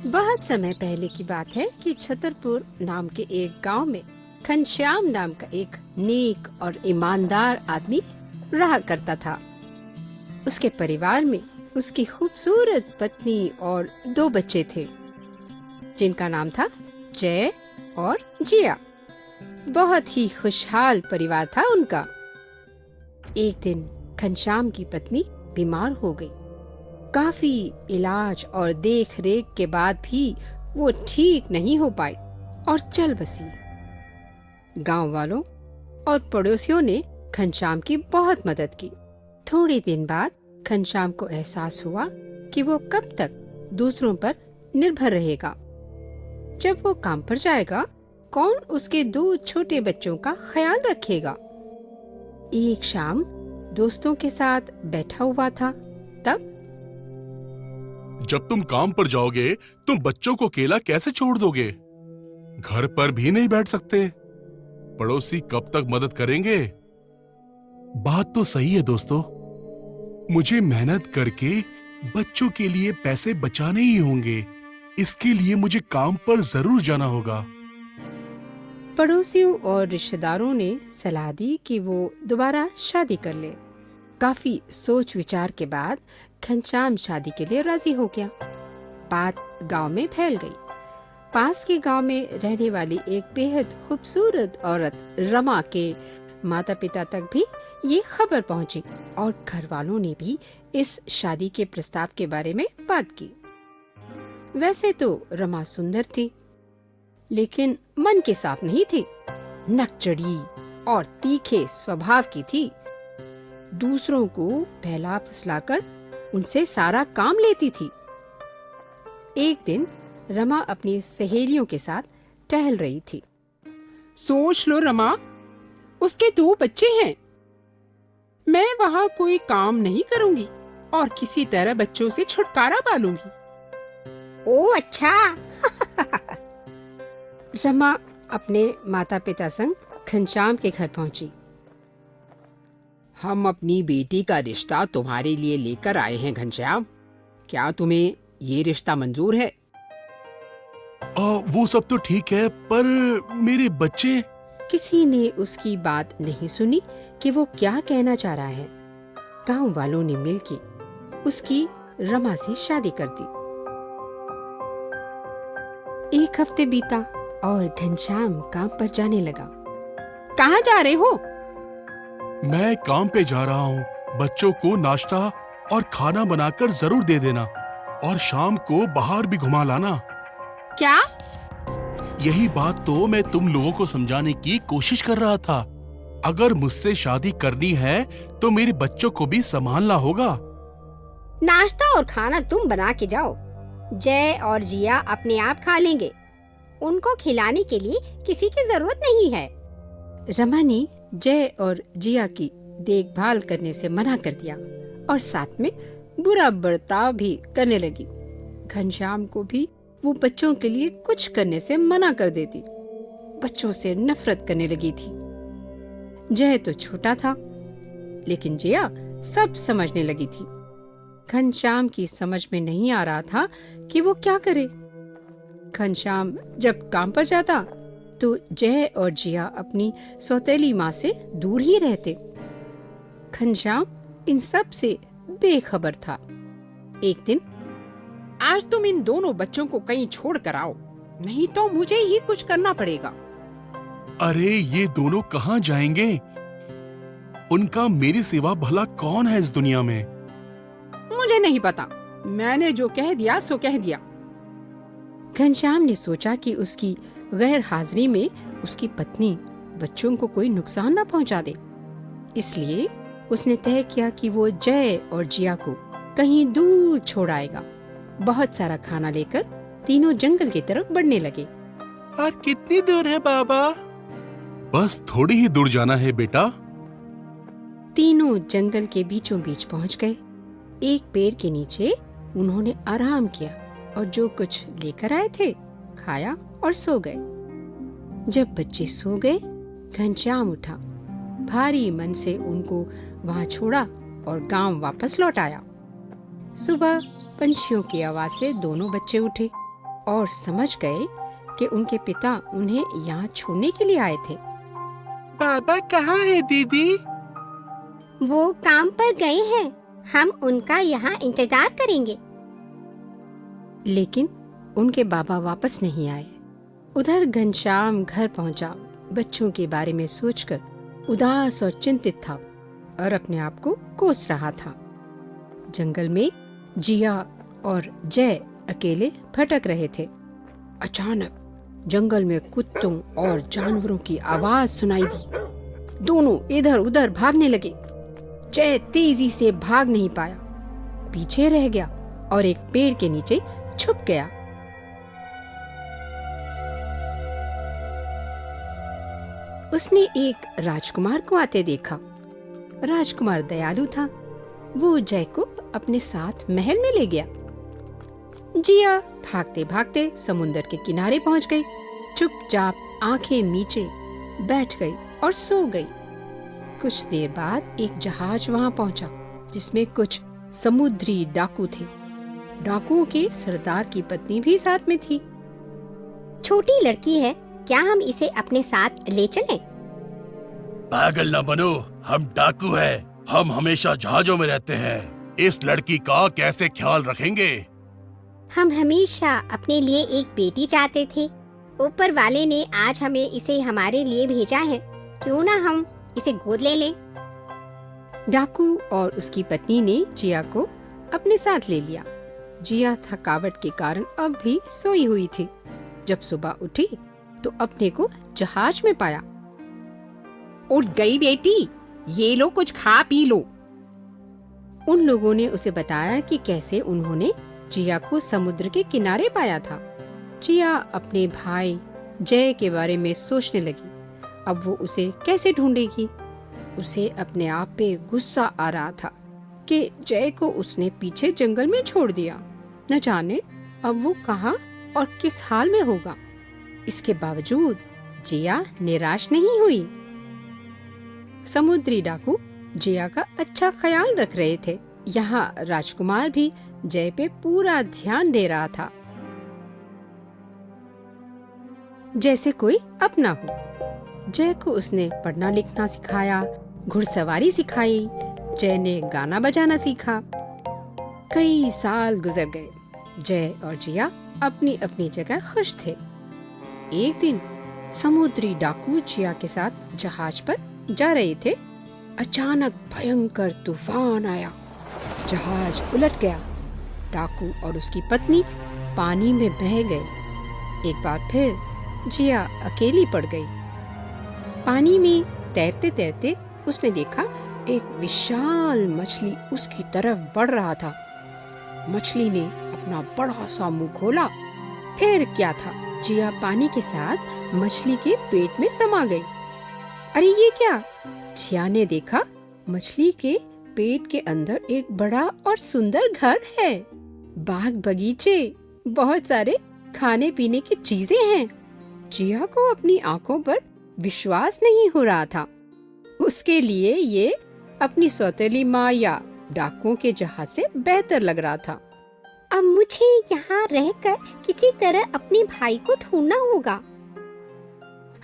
बहुत समय पहले की बात है कि छतरपुर नाम के एक गांव में घनश्याम नाम का एक नेक और ईमानदार आदमी रहा करता था। उसके परिवार में उसकी खूबसूरत पत्नी और 2 बच्चे थे, जिनका नाम था जय और जिया। बहुत ही खुशहाल परिवार था उनका। एक दिन घनश्याम की पत्नी बीमार हो गई। काफी इलाज और देख रेख के बाद भी वो ठीक नहीं हो पाई और चल बसी। गांव वालों और पड़ोसियों ने घनश्याम की बहुत मदद की। थोड़े दिन बाद घनश्याम को एहसास हुआ कि वो कब तक दूसरों पर निर्भर रहेगा। जब वो काम पर जाएगा, कौन उसके 2 छोटे बच्चों का ख्याल रखेगा। एक शाम दोस्तों के साथ बैठा हुआ था, तब जब तुम काम पर जाओगे, तुम बच्चों को अकेला कैसे छोड़ दोगे? घर पर भी नहीं बैठ सकते। पड़ोसी कब तक मदद करेंगे? बात तो सही है दोस्तों। मुझे मेहनत करके बच्चों के लिए पैसे बचाने ही होंगे। इसके लिए मुझे काम पर जरूर जाना होगा। पड़ोसियों और रिश्तेदारों ने सलाह दी कि वो दोबारा शादी कर ले। काफी सोच विचार के बाद घनश्याम शादी के लिए राजी हो गया। बात गांव में फैल गई। पास के गांव में रहने वाली एक बेहद खूबसूरत औरत रमा के माता पिता तक भी ये खबर पहुंची और घर वालों ने भी इस शादी के प्रस्ताव के बारे में बात की। वैसे तो रमा सुंदर थी, लेकिन मन के साफ नहीं थी। नकचड़ी और तीखे स्वभाव की थी। दूसरों को बहला फुसलाकर उनसे सारा काम लेती थी। एक दिन रमा अपनी सहेलियों के साथ टहल रही थी। सोच लो रमा, उसके 2 बच्चे हैं। मैं वहाँ कोई काम नहीं करूँगी और किसी तरह बच्चों से छुटकारा पालूंगी। ओ अच्छा। रमा अपने माता पिता संग घनश्याम के घर पहुंची। हम अपनी बेटी का रिश्ता तुम्हारे लिए लेकर आए हैं घनश्याम। क्या तुम्हें ये रिश्ता मंजूर है? वो सब तो ठीक है, पर मेरे बच्चे। किसी ने उसकी बात नहीं सुनी कि वो क्या कहना चाह रहा है। गांव वालों ने मिलकर उसकी रमा से शादी कर दी। 1 हफ्ते बीता और घनश्याम काम पर जाने लगा। कहाँ जा रहे हो? मैं काम पे जा रहा हूँ। बच्चों को नाश्ता और खाना बनाकर जरूर दे देना और शाम को बाहर भी घुमा लाना। क्या? यही बात तो मैं तुम लोगों को समझाने की कोशिश कर रहा था। अगर मुझसे शादी करनी है तो मेरे बच्चों को भी संभालना होगा। नाश्ता और खाना तुम बना के जाओ। जय और जिया अपने आप खा लेंगे। उनको खिलाने के लिए किसी की जरूरत नहीं है। रमा ने जय और जिया की देखभाल करने से मना कर दिया और साथ में बुरा बर्ताव भी करने लगी। घनश्याम को भी वो बच्चों के लिए कुछ करने से मना कर देती। बच्चों से नफरत करने लगी थी। जय तो छोटा था, लेकिन जिया सब समझने लगी थी। घनश्याम की समझ में नहीं आ रहा था कि वो क्या करे। घनश्याम जब काम पर जाता तो जय और जिया अपनी सौतेली माँ से दूर ही रहते। घनश्याम इन सब से बेखबर था। एक दिन, आज तुम इन दोनों बच्चों को कहीं छोड़ कर आओ, नहीं तो मुझे ही कुछ करना पड़ेगा। अरे ये दोनों कहाँ जाएंगे? उनका मेरी सिवा भला कौन है इस दुनिया में? मुझे नहीं पता। मैंने जो कह दिया सो कह दिया। घनश्याम ने सोचा कि उसकी गैर हाजिरी में उसकी पत्नी बच्चों को कोई नुकसान न पहुंचा दे। इसलिए उसने तय किया कि वो जय और जिया को कहीं दूर छोड़ आएगा। बहुत सारा खाना लेकर तीनों जंगल की तरफ बढ़ने लगे। और कितनी दूर है बाबा? बस थोड़ी ही दूर जाना है बेटा। तीनों जंगल के बीचों बीच पहुंच गए। एक पेड़ के नीचे उन्होंने आराम किया और जो कुछ लेकर आए थे खाया और सो गए। जब बच्चे सो गए, घनश्याम उठा, भारी मन से उनको वहां छोड़ा और गांव वापस लौट आया। सुबह पंछियों की आवाज से दोनों बच्चे उठे और समझ गए कि उनके पिता उन्हें यहाँ छोड़ने के लिए आए थे। बाबा कहाँ है दीदी? वो काम पर गए हैं। हम उनका यहाँ इंतजार करेंगे। लेकिन उनके बाबा वापस नहीं आए। उधर घनश्याम घर पहुंचा, बच्चों के बारे में सोचकर उदास और चिंतित था और अपने आप को कोस रहा था। जंगल में जिया और जय अकेले भटक रहे थे। अचानक जंगल में कुत्तों और जानवरों की आवाज सुनाई दी। दोनों इधर उधर भागने लगे। जय तेजी से भाग नहीं पाया, पीछे रह गया और एक पेड़ के नीचे छुप गया। उसने एक राजकुमार को आते देखा। राजकुमार दयालु था। वो जय को अपने साथ महल में ले गया। जिया भागते भागते समुद्र के किनारे पहुंच गई। चुपचाप आंखें मीचे बैठ गई और सो गई। कुछ देर बाद एक जहाज वहां पहुंचा जिसमें कुछ समुद्री डाकू थे। डाकुओं के सरदार की पत्नी भी साथ में थी। छोटी लड़की है, क्या हम इसे अपने साथ ले चलें? पागल न बनो, हम डाकू हैं। हम हमेशा जहाजों में रहते हैं। इस लड़की का कैसे ख्याल रखेंगे? हम हमेशा अपने लिए एक बेटी चाहते थे। ऊपर वाले ने आज हमें इसे हमारे लिए भेजा है। क्यों ना हम इसे गोद ले लें? डाकू और उसकी पत्नी ने जिया को अपने साथ ले लिया। जिया थकावट के कारण अब भी सोई हुई थी। जब सुबह उठी तो अपने को जहाज में पाया। उठ गई बेटी, ये लो कुछ खा पी लो। उन लोगों ने उसे बताया कि कैसे उन्होंने जिया को समुद्र के किनारे पाया था। जिया अपने भाई जय के बारे में सोचने लगी। अब वो उसे कैसे ढूंढेगी? उसे अपने आप पे गुस्सा आ रहा था कि जय को उसने पीछे जंगल में छोड़ दिया। न जाने अब वो कहाँ और किस हाल में होगा। इसके बावजूद जिया निराश नहीं हुई। समुद्री डाकू जिया का अच्छा ख्याल रख रहे थे। यहाँ राजकुमार भी जय पे पूरा ध्यान दे रहा था, जैसे कोई अपना हो। जय को उसने पढ़ना लिखना सिखाया, घुड़सवारी सिखाई। जय ने गाना बजाना सीखा। कई साल गुजर गए। जय और जिया अपनी अपनी जगह खुश थे। एक दिन समुद्री डाकू जिया के साथ जहाज पर जा रहे थे। अचानक भयंकर तूफान आया। जहाज उलट गया। डाकू और उसकी पत्नी पानी में बह गए। एक बार फिर जिया अकेली पड़ गई। पानी में तैरते तैरते उसने देखा एक विशाल मछली उसकी तरफ बढ़ रहा था। मछली ने अपना बड़ा सा मुंह खोला। फिर क्या था, जिया पानी के साथ मछली के पेट में समा गई। अरे ये क्या? जिया ने देखा मछली के पेट के अंदर एक बड़ा और सुंदर घर है। बाग बगीचे, बहुत सारे खाने पीने की चीजें हैं। जिया को अपनी आंखों पर विश्वास नहीं हो रहा था। उसके लिए ये अपनी सौतेली माँ या डाकुओं के जहाज से बेहतर लग रहा था। अब मुझे यहाँ रहकर किसी तरह अपने भाई को ढूंढना होगा।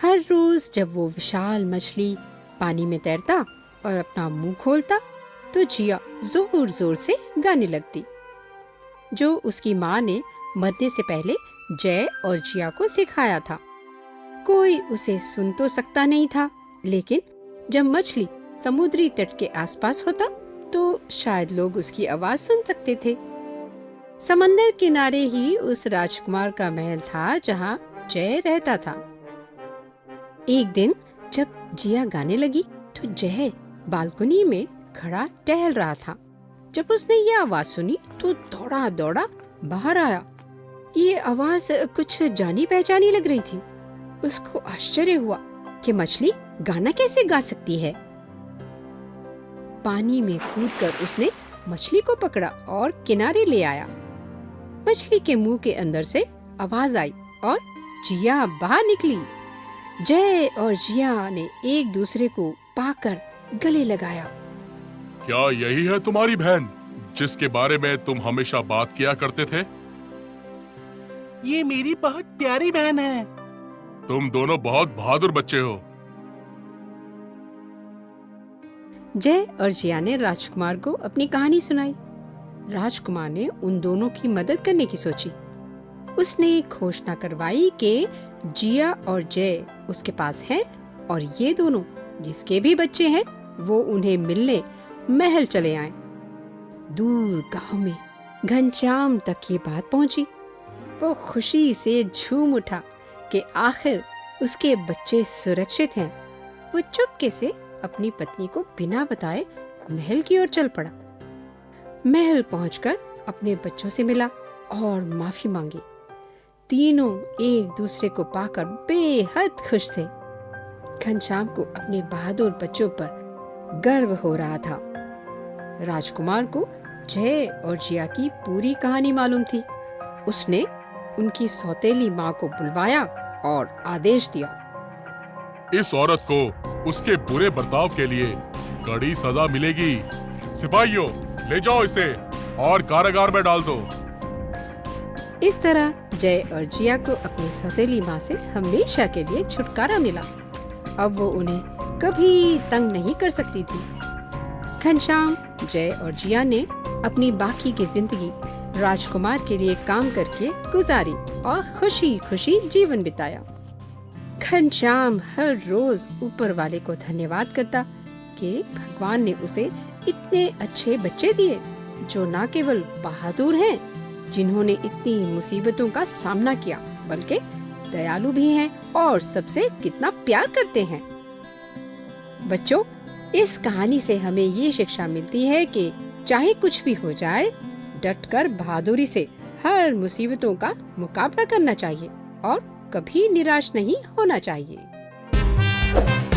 हर रोज जब वो विशाल मछली पानी में तैरता और अपना मुंह खोलता तो जिया जोर जोर से गाने लगती, जो उसकी माँ ने मरने से पहले जय और जिया को सिखाया था। कोई उसे सुन तो सकता नहीं था, लेकिन जब मछली समुद्री तट के आसपास होता तो शायद लोग उसकी आवाज सुन सकते थे। समंदर किनारे ही उस राजकुमार का महल था जहाँ जय रहता था। एक दिन जब जिया गाने लगी तो जय बालकनी में खड़ा टहल रहा था। जब उसने ये आवाज सुनी तो दौड़ा दौड़ा बाहर आया। ये आवाज कुछ जानी पहचानी लग रही थी। उसको आश्चर्य हुआ कि मछली गाना कैसे गा सकती है। पानी में कूदकर उसने मछली को पकड़ा और किनारे ले आया। मछली के मुंह के अंदर से आवाज आई और जिया बाहर निकली। जय और जिया ने एक दूसरे को पाकर गले लगाया। क्या यही है तुम्हारी बहन जिसके बारे में तुम हमेशा बात किया करते थे? ये मेरी बहुत प्यारी बहन है। तुम दोनों बहुत बहादुर बच्चे हो। जय और जिया ने राजकुमार को अपनी कहानी सुनाई। राजकुमार ने उन दोनों की मदद करने की सोची। उसने घोषणा करवाई कि जिया और जय उसके पास हैं और ये दोनों जिसके भी बच्चे हैं वो उन्हें मिलने महल चले आए। दूर गांव में घनश्याम तक ये बात पहुंची। वो खुशी से झूम उठा कि आखिर उसके बच्चे सुरक्षित हैं। वो चुपके से अपनी पत्नी को बिना बताए महल की ओर चल पड़ा। महल पहुंचकर अपने बच्चों से मिला और माफी मांगी। तीनों एक दूसरे को पाकर बेहद खुश थे। घनश्याम को अपने बहादुर बच्चों पर गर्व हो रहा था। राजकुमार को जय और जिया की पूरी कहानी मालूम थी। उसने उनकी सौतेली माँ को बुलवाया और आदेश दिया, इस औरत को उसके बुरे बर्ताव के लिए कड़ी सजा मिलेगी। सिपाहियों, ले जाओ इसे और कारागार में डाल दो। इस तरह जय और जिया को अपनी सौतेली माँ से हमेशा के लिए छुटकारा मिला। अब वो उन्हें कभी तंग नहीं कर सकती थी। घनश्याम, जय और जिया ने अपनी बाकी की जिंदगी राजकुमार के लिए काम करके गुजारी और खुशी खुशी जीवन बिताया। घनश्याम हर रोज ऊपर वाले को धन्यवाद करता कि भगवान ने उसे इतने अच्छे बच्चे दिए जो न केवल बहादुर हैं, जिन्होंने इतनी मुसीबतों का सामना किया, बल्कि दयालु भी हैं और सबसे कितना प्यार करते हैं। बच्चों, इस कहानी से हमें ये शिक्षा मिलती है कि चाहे कुछ भी हो जाए, डटकर बहादुरी से हर मुसीबतों का मुकाबला करना चाहिए और कभी निराश नहीं होना चाहिए।